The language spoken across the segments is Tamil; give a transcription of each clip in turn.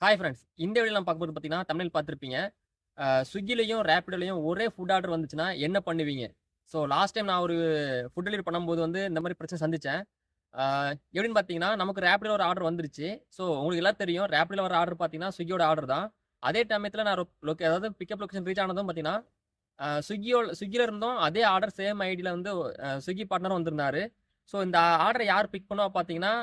Hi friends. இந்த வீடியோல நம்ம பார்க்கும்போது பார்த்தீங்கன்னா, தம்ப்நெயில் பார்த்திருப்பீங்க. ஸ்விக்கிலயும், ரேபிடோலயும் ஒரே ஃபுட் ஆர்டர் வந்துச்சுன்னா என்ன பண்ணுவீங்க? ஸோ லாஸ்ட் டைம் நான் ஒரு ஃபுட் டெலிவரி பண்ணும்போது வந்து இந்த மாரி பிரச்சனை சந்திச்சேன். ஆ எப்படின்னு பார்த்தீங்கன்னா, நமக்கு ரேபிடோல ஒரு ஆர்டர் வந்துருச்சு. ஸோ உங்களுக்கு எல்லாம் தெரியும். ரேபிடோல வர ஆர்டர் பார்த்தீங்கன்னா, ஸ்விக்கியோட ஆர்டர் தான். அதே சமயத்தில நான் அதாவது பிக்கப் லொகேஷன் ரீச் ஆனதும் பார்த்தீங்கன்னா, ஸ்விக்கில இருந்தும் அதே ஆர்டர் சேம் ஐடில வந்து ஸ்விக்கி பார்ட்னரும் வந்திருந்தாரு. ஸோ இந்த ஆர்டர யார் பிக் பண்ணுவா பார்த்தீங்கன்னா,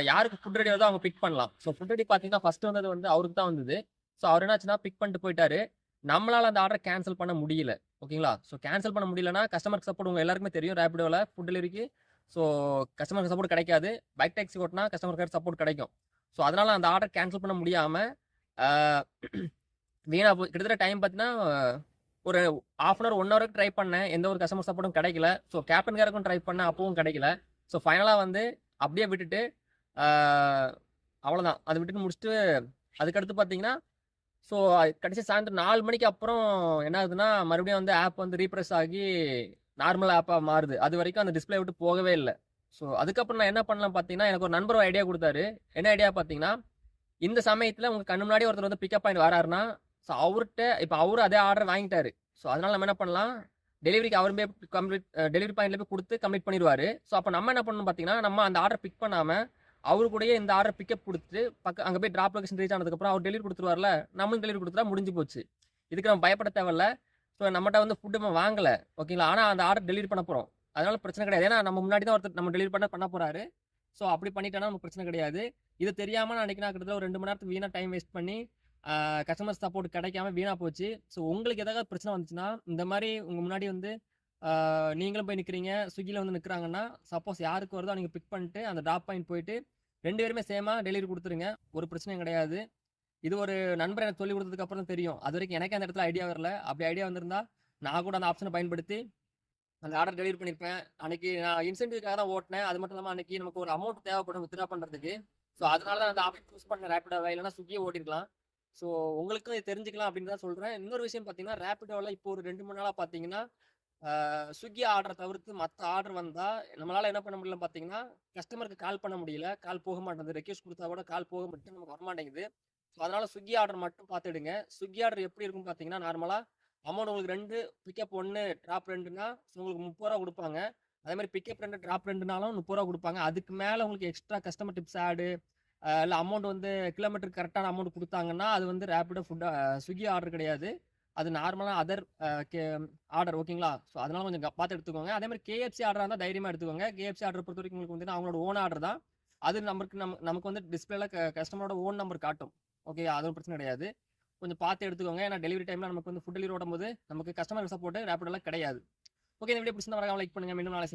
யாருக்கு ஃபுட் ரெடி வருதோ அவங்க பிக் பண்ணலாம். ஸோ ஃபுட் ரெடி பார்த்தீங்கன்னா, ஃபர்ஸ்ட் வந்தது வந்து அவருக்கு தான் வந்தது. ஸோ அவர் என்னாச்சுன்னா பிக் பண்ணிட்டு போயிட்டாரு. நம்மளால அந்த ஆர்டர கேன்சல் பண்ண முடியல. ஓகேங்களா? ஸோ கேன்சல் பண்ண முடியலன்னா, கஸ்டமர் சப்போர்ட் உங்க எல்லாருக்குமே தெரியும். ரேபிடோல ஃபுட் டெலிவரிக்கு ஸோ கஸ்டமர் சப்போர்ட் கிடைக்காது. பைக் டாக்ஸி ஓட்டுனா கஸ்டமர் கேர் சப்போர்ட் கிடைக்கும். ஸோ அதனால அந்த ஆர்டர் கேன்சல் பண்ண முடியாம, ஆ வீணா கிட்டத்தட்ட டைம் பார்த்தீங்கன்னா, ஒரு 1/2 அன் ஹவர், 1 ஹவருக்கு ட்ரை பண்ணேன். எந்த ஒரு கஸ்டமர் சப்போர்ட்டும் கிடைக்கல. ஸோ கேப்டன் கேருக்கும் ட்ரை பண்ணேன். அப்பவும் கிடைக்கல. ஸோ ஃபைனலா வந்து அப்படியே விட்டுட்டு, ஆ அவ்வளோதான். அத விட்டுட்டு முடிச்சுட்டு, அதுக்கடுத்து பார்த்தீங்கன்னா, ஸோ கடைசி சாயந்தரம் 4 மணிக்கு அப்புறம் என்ன ஆகுதுன்னா, மறுபடியும் வந்து ஆப் வந்து ரீஃப்ரெஷ் ஆகி நார்மல் ஆப்பா மாறுது. அதுவரைக்கும் அந்த டிஸ்ப்ளே விட்டு போகவே இல்ல. ஸோ அதுக்கப்புறம் நான் என்ன பண்ணலாம் பார்த்தீங்கன்னா, எனக்கு ஒரு நண்பர் ஒரு ஐடியா குடுத்தாரு. என்ன ஐடியா பார்த்தீங்கன்னா, இந்த சமயத்தில உங்க கண்ணு முன்னாடி ஒருத்தர் வந்து பிக்கப் பாயிண்ட் வராருன்னா, ஸோ அவர்ட்ட இப்ப அவரு அதே ஆர்டர் வாங்கிட்டாரு. ஸோ அதனால நம்ம என்ன பண்ணலாம், டெலிவரிக்கு அவர் போய் கம்ப்ளீட் டெலிவரி பாயிண்ட்ல போய் குடுத்து கம்ப்ளீட் பண்ணிருவாரு. ஸோ அப்ப நம்ம என்ன பண்ணணும் பார்த்தீங்கன்னா, நம்ம அந்த ஆர்டர் பிக் பண்ணாம, அவரு கூடயே இந்த ஆர்டர் பிக்கப் குடுத்துட்டு, அங்க போய் டிராப் லொகேஷன் ரீச் ஆனதுக்கப்புறம் அவர் டெலிவரி குடுத்துருவார்ல, நம்மளும் டெலிவரி குடுத்துட்டா முடிஞ்சு போச்சு. இதுக்கு நம்ம பயப்பட தேவையில்ல. ஸோ நம்மட்ட வந்து ஃபுட் நம்ம வாங்கல. ஓகேங்களா? ஆனா அந்த ஆர்டர் டெலிவரி பண்ண போறோம். அதனால பிரச்சனை கிடையாது. ஏன்னா நம்ம முன்னாடி தான் ஒருத்தர் நம்ம டெலிவரி பண்ண போறாரு. ஸோ அப்படி பண்ணிட்டோம்னா நமக்கு பிரச்சனை கிடையாது. இது தெரியாம நான் அன்னைக்கு கிட்டத்தட்ட ஒரு 2 மணி நேரத்துக்கு வீணா டைம் வேஸ்ட் பண்ணி, கஸ்டமர் சப்போர்ட் கிடைக்காம வீணா போச்சு. ஸோ உங்களுக்கு ஏதாவது பிரச்சனை வந்துச்சுன்னா, இந்த மாரி உங்க முன்னாடி வந்து நீங்களும் போய் நிக்கிறீங்க, ஸ்விக்கில வந்து நிக்கிறாங்கன்னா, சப்போஸ் யாருக்கு வருதோ நீங்க பிக் பண்ணிட்டு, அந்த டிராப் பாயிண்ட் போயிட்டு 2 பேருமே சேமா டெலிவரி குடுத்துருங்க. ஒரு பிரச்சனையும் கிடையாது. இது ஒரு நண்பர் எனக்கு சொல்லிக் குடுத்ததுக்கு அப்புறம் தான் தெரியும். அதுவரைக்கும் எனக்கே அந்த இடத்துல ஐடியா வரல. அப்படி ஐடியா வந்திருந்தா, நான் கூட அந்த ஆப்ஷன பயன்படுத்தி அந்த ஆர்டர் டெலிவரி பண்ணியிருப்பேன். அன்னைக்கு நான் இன்சென்டிவ்க்காக தான் ஓட்டுனேன். அது மட்டும் இல்லாம அன்னைக்கு நமக்கு ஒரு அமௌண்ட் தேவைப்படும் வித்ட்ரா பண்றதுக்கு. ஸோ அதனால தான் அந்த ஆப்ஷன் சூஸ் பண்ணேன் ரேபிடோவ. இல்லன்னா ஸ்விக்கியே ஓட்டியிருக்கலாம். ஸோ உங்களுக்கும் இது தெரிஞ்சுக்கலாம் அப்படின்னு தான் சொல்றேன். இன்னொரு விஷயம் பார்த்தீங்கன்னா, ரேபிடோல இப்போ ஒரு 2, 3 நாளா பார்த்தீங்கன்னா, ஸ்விக்கி ஆர்டர தவிர்த்து மத்த ஆர்டர் வந்தா, நம்மளால என்ன பண்ண முடியல பார்த்தீங்கன்னா, கஸ்டமருக்கு கால் பண்ண முடியல. கால் போக மாட்டேங்குது. ரெக்வெஸ்ட் குடுத்தா கூட கால் போக மாட்டேங்குது. நமக்கு வரமாட்டேங்குது. ஸோ அதனால ஸ்விக்கி ஆர்டர் மட்டும் பார்த்துடுங்க. ஸ்விக்கி ஆர்டர் எப்படி இருக்கும்னு பார்த்தீங்கன்னா, நார்மலா அமௌண்ட் உங்களுக்கு 2 பிக்கப் 1 ட்ராப் 2ன்னா உங்களுக்கு ரூ. 30 குடுப்பாங்க. அதே மாரி பிக்கப் 2 ட்ராப் 2னாலும் ரூ. 30 குடுப்பாங்க. அதுக்கு மேல உங்களுக்கு எக்ஸ்ட்ரா கஸ்டமர் டிப்ஸ் ஆட் இல்ல அமௌண்ட் வந்து கிலோமீட்டருக்கு கரெக்ட்டான அமௌண்ட் குடுத்தாங்கன்னா, அது வந்து ரேபிடோ ஃபுட் ஸ்விக்கி ஆர்டர் கிடையாது. அது நார்மலா அதர் கே ஆர்டர் ஓகேங்களா? ஸோ அதனால கொஞ்சம் பார்த்து எடுத்துக்கோங்க. அதே மாரி KFC ஆர்டரா இருந்தா தைரியமா எடுத்துக்கோங்க. KFC ஆர்டர் பொறுத்தவரைக்கும் உங்களுக்கு வந்து அவங்களோட ஓன் ஆர்டர் தான். அது நமக்கு வந்து டிஸ்ப்ளேல கஸ்டமரோட ஓன் நம்பர் காட்டும். ஓகே. அது ஒரு பிரச்சனை கிடையாது. கொஞ்சம் பார்த்து எடுத்துக்கோங்க. ஏன்னா டெலிவரி டைம்ல நமக்கு வந்து ஃபுட் டெலிவரி ஓடும்போது நமக்கு கஸ்டமர் சப்போர்ட் ரேபிடோல கிடையாது. ஓகே. இந்த வீடியோ பிடிச்சிருந்தா மறக்காம லைக் பண்ணுங்க. மீண்டும் நாளை